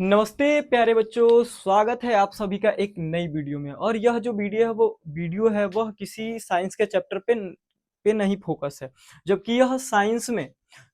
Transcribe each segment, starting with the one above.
नमस्ते प्यारे बच्चों, स्वागत है आप सभी का एक नई वीडियो में। और यह जो वीडियो है वह किसी साइंस के चैप्टर पे नहीं फोकस है, जबकि यह साइंस में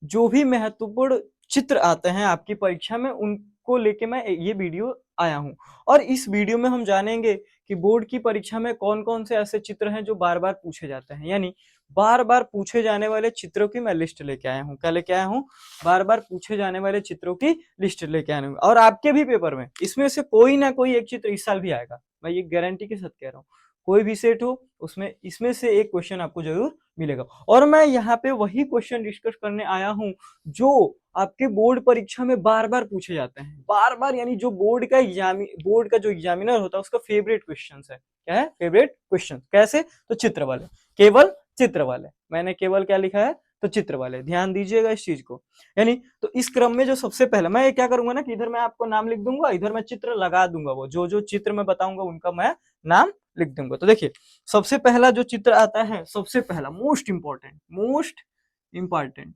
जो भी महत्वपूर्ण चित्र आते हैं आपकी परीक्षा में उनको लेके मैं ये वीडियो आया हूँ। और इस वीडियो में हम जानेंगे कि बोर्ड की परीक्षा में कौन कौन से ऐसे चित्र हैं जो बार बार पूछे जाते हैं, यानी बार बार पूछे जाने वाले चित्रों की मैं लिस्ट लेके आया हूँ। क्या लेके आया हूँ? बार बार पूछे जाने वाले चित्रों की लिस्ट लेके आने होंगे। और आपके भी पेपर में इसमें से कोई ना कोई एक चित्र इस साल भी आएगा, मैं ये गारंटी के साथ कह रहा हूँ। कोई भी सेट हो उसमें इसमें से एक क्वेश्चन आपको जरूर मिलेगा। और मैं यहाँ पे वही क्वेश्चन डिस्कस करने आया हूँ जो आपके बोर्ड परीक्षा में बार बार पूछे जाते हैं, बार बार, यानी जो बोर्ड का जो एग्जामिनर होता है उसका फेवरेट क्वेश्चन है। क्या है फेवरेट क्वेश्चन? कैसे? तो चित्र वाले, केवल चित्र वाले। मैंने केवल क्या लिखा है? तो चित्र वाले। ध्यान दीजिएगा इस चीज को। यानी तो इस क्रम में जो सबसे पहले मैं क्या करूंगा ना कि इधर मैं आपको नाम लिख दूंगा, इधर मैं चित्र लगा दूंगा, वो जो जो चित्र मैं बताऊंगा उनका मैं नाम लिख दूंगा। तो देखिए, सबसे पहला जो चित्र आता है, सबसे पहला मोस्ट इंपॉर्टेंट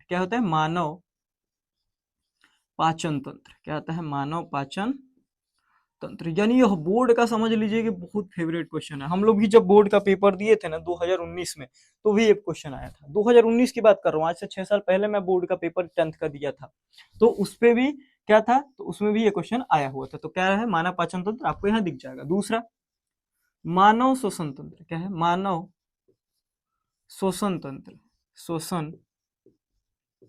क्या होता है? मानव पाचन तंत्र। क्या आता है? मानव पाचन तंत्र। यानी यह बोर्ड का समझ लीजिए कि बहुत फेवरेट क्वेश्चन है। हम लोग भी जब बोर्ड का पेपर दिए थे ना 2019 में, तो भी एक क्वेश्चन आया था। 2019 की बात कर रहा हूँ, आज से 6 साल पहले मैं बोर्ड का पेपर 10th का दिया था, तो उस पे भी क्या था? तो उसमें भी ये क्वेश्चन आया हुआ था। तो क्या है? मानव पाचन तंत्र आपको यहाँ दिख जाएगा। दूसरा, मानव शोषण तंत्र। क्या है? मानव शोषण तंत्र। शोषण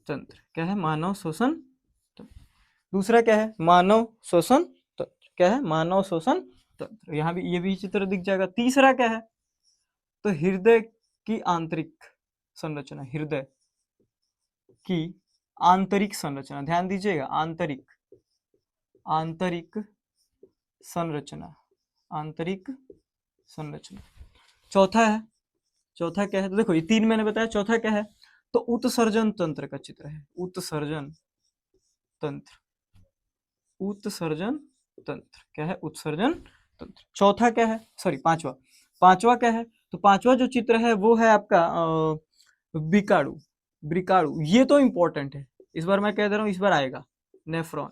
तंत्र क्या है? मानव शोषण तंत्र। दूसरा क्या है? मानव शोषण तंत्र। क्या है? मानव शोषण तंत्र। यहाँ भी ये भी चित्र दिख जाएगा। तीसरा क्या है? तो हृदय की आंतरिक संरचना। हृदय की आंतरिक संरचना। ध्यान दीजिएगा, आंतरिक आंतरिक संरचना। आंतरिक संरचना। चौथा है, चौथा क्या है? तो देखो ये तीन मैंने बताया, चौथा क्या है? तो उत्सर्जन तंत्र का चित्र है। उत्सर्जन तंत्र। उत्सर्जन तंत्र क्या है? उत्सर्जन तंत्र। चौथा क्या है? सॉरी, पांचवा। पांचवा क्या है? तो पांचवा जो चित्र है वो है आपका बिकाड़ू। ब्रिकाड़ू। ये तो इंपॉर्टेंट है, इस बार मैं कह दे रहा हूँ, इस बार आएगा। नेफ्रॉन।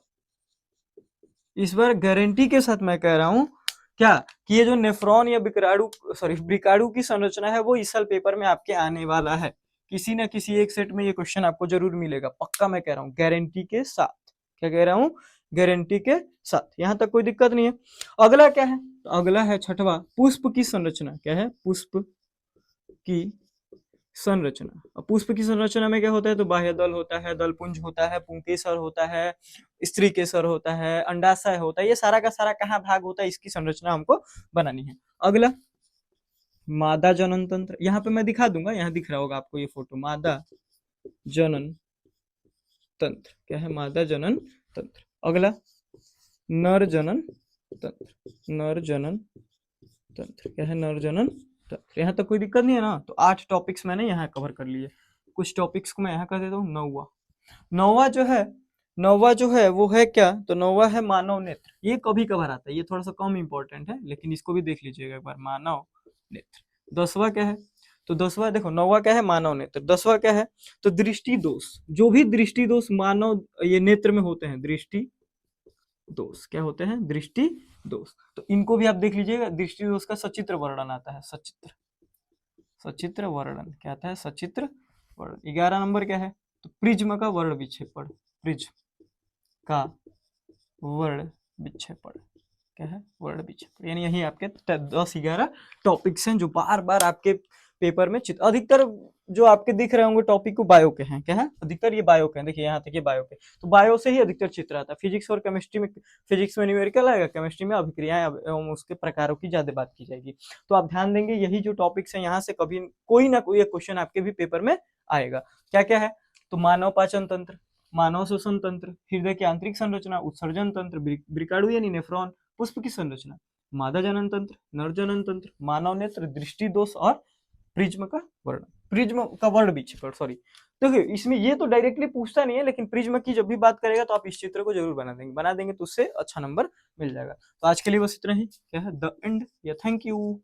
इस बार गारंटी के साथ मैं कह रहा हूँ क्या कि ये जो नेफ्रॉन या बिकराड़ू, सॉरी ब्रिकाड़ू की संरचना है वो इस साल पेपर में आपके आने वाला है। किसी ना किसी एक सेट में ये क्वेश्चन आपको जरूर मिलेगा, पक्का मैं कह रहा हूँ, गारंटी के साथ। क्या कह रहा हूँ? गारंटी के साथ। यहां तक कोई दिक्कत नहीं है। अगला क्या है? तो अगला है छठवा, पुष्प की संरचना। क्या है? पुष्प की संरचना। और पुष्प की संरचना में क्या होता है? तो बाह्य दल होता है, दल पुंज होता है, पुंकेसर होता है, स्त्री केसर होता है, अंडाशय होता है। ये सारा का सारा कहाँ भाग होता है, इसकी संरचना हमको बनानी है। अगला, मादा जनन तंत्र। यहाँ पे मैं दिखा दूंगा, यहाँ दिख रहा होगा आपको ये फोटो, मादा जनन तंत्र। क्या है? मादा जनन तंत्र। अगला, नर जनन तंत्र। नर जनन तंत्र। क्या है? नर जनन तंत्र। यहाँ तक कोई दिक्कत नहीं है ना? तो 8 टॉपिक्स मैंने यहाँ कवर कर लिए। कुछ टॉपिक्स को मैं यहाँ कर देता हूँ। नौवा, नौवा जो है, नौवा जो है वो है क्या? तो नौवा है मानव नेत्र। ये कभी कभार आता है, ये थोड़ा सा कम इंपॉर्टेंट है, लेकिन इसको भी देख लीजिएगा एक बार। मानव नेत्र। 10वां क्या है? तो 10वां देखो, 9वां क्या है? मानव नेत्र। 10वां क्या है? तो दृष्टि दोष। जो भी दृष्टि दोष मानव ये नेत्र में होते हैं, दृष्टि दोष क्या होते हैं? दृष्टि दोष। तो इनको भी आप देख लीजिएगा। दृष्टि दोष का सचित्र वर्णन आता है। सचित्र, सचित्र वर्णन क्या आता है? सचित्र वर्णन। 11 नंबर क्या है? तो प्रिज्म का वर्ण विक्षेपण। प्रिज्म का वर्ण विक्षेपण। क्या है? वर्ण विक्षेपण। यानी यही आपके 10-11 टॉपिक्स हैं जो बार बार आपके पेपर में चित्र, अधिकतर जो आपके दिख रहे होंगे टॉपिक को बायो के हैं। क्या है? अधिकतर ये बायो के हैं। देखिए यहाँ तक ये बायो के, तो बायो से ही अधिकतर चित्र आता है। फिजिक्स और केमिस्ट्री में, फिजिक्स में न्यूमेरिकल आएगा, केमिस्ट्री में अभिक्रियाएं एवं उसके प्रकारों की ज्यादा बात की जाएगी। तो आप ध्यान देंगे, यही जो टॉपिक्स हैं यहाँ से कभी कोई ना कोई एक क्वेश्चन आपके भी पेपर में आएगा। क्या क्या है? तो मानव पाचन तंत्र, मानव श्वसन तंत्र, हृदय की आंतरिक संरचना, उत्सर्जन तंत्र, ब्रिकाड़ू यानी नेफ्रॉन, पुष्प की संरचना, मादा जनन तंत्र, नर जनन तंत्र, मानव नेत्र, दृष्टि दोष और प्रिज्म का वर्ण। प्रिज्म का वर्ण विक्षेपण, सॉरी। देखिए इसमें ये तो डायरेक्टली पूछता नहीं है, लेकिन प्रिज्म की जब भी बात करेगा तो आप इस चित्र को जरूर बना देंगे तो उससे अच्छा नंबर मिल जाएगा। तो आज के लिए बस इतना ही। क्या है? द एंड या थैंक यू।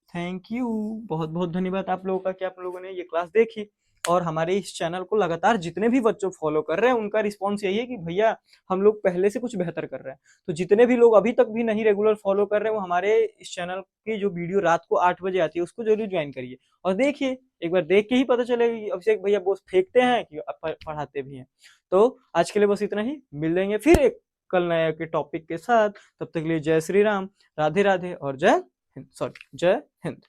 थैंक यू, बहुत बहुत धन्यवाद आप लोगों का कि आप लोगों ने ये क्लास देखी। और हमारे इस चैनल को लगातार जितने भी बच्चों फॉलो कर रहे हैं उनका रिस्पॉन्स यही है कि भैया हम लोग पहले से कुछ बेहतर कर रहे हैं। तो जितने भी लोग अभी तक भी नहीं रेगुलर फॉलो कर रहे हैं वो हमारे इस चैनल की जो वीडियो रात को 8 बजे आती है उसको जरूर ज्वाइन करिए और देखिए, एक बार देख के ही पता चलेगा कि अभिषेक भैया बस फेंकते हैं कि पढ़ाते भी हैं। तो आज के लिए बस इतना ही, मिल लेंगे फिर एक कल नए के टॉपिक के साथ। तब तक के लिए जय श्री राम, राधे राधे और जय हिंद, सॉरी जय हिंद।